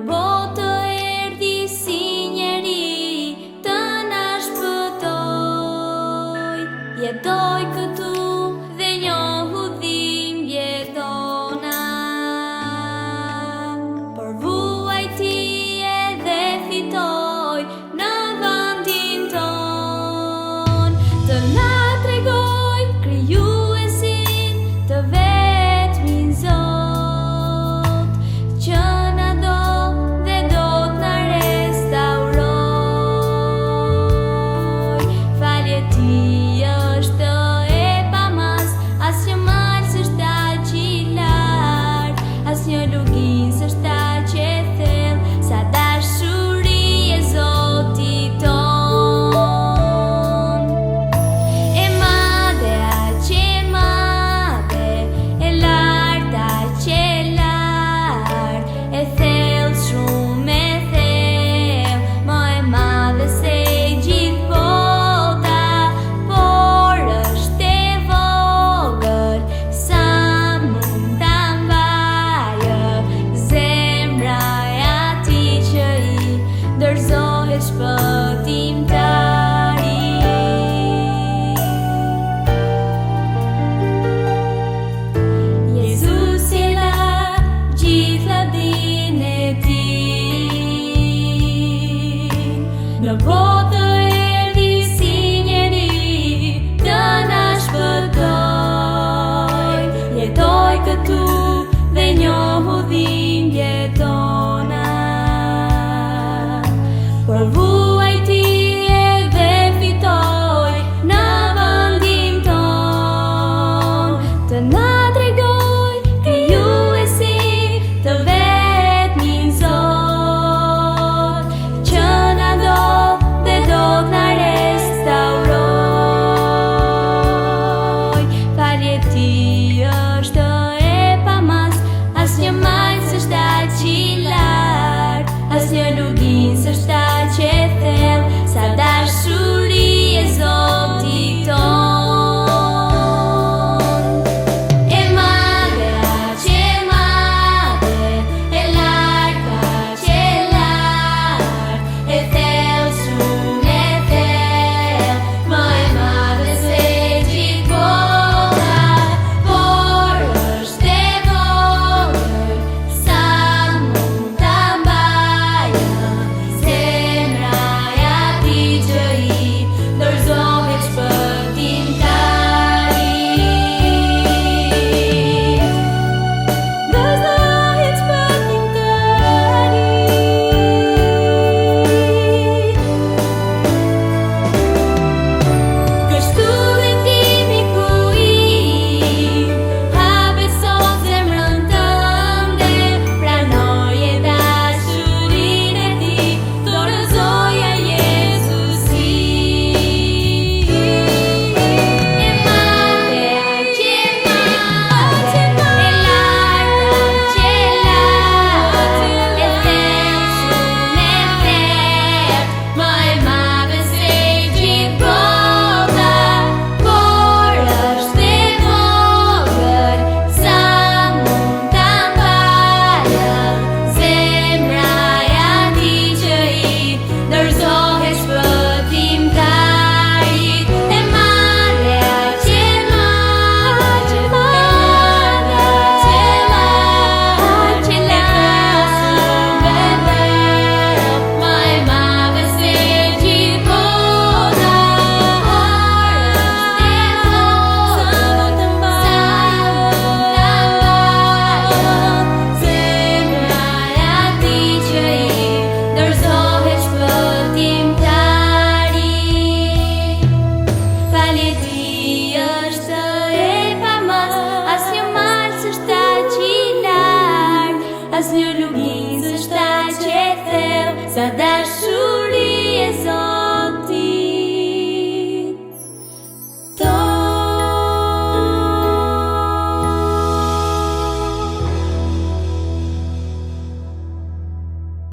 botë erdhi si njeri të na shpëtoj. Jetoj këtu dhe njohu dhimbje tona, por vuajti edhe fitoj në vendin ton. Të na tregoj krijuesin të vetmin Zot, që na do dhe do t'na restauroj. Falje ti është e pamas, asnjë mal s'është aq i lart, asnjë lugin s'është aq e thellë sa dashuri e Zotit ton. E madhe, aq e madhe, e lartë, aq e lartë, e thellë, shumë e thellë, më e madhe se gjithë bota, por është e vogël sa mund ta mbajë zemra e atij që i dorëzohet shpëtimtari. Jezusi e la gjithë lavdin e tij, në botë erdhi si njeri të na shpëtoj. Jetoj këtu dhe njohu dhimbje ton.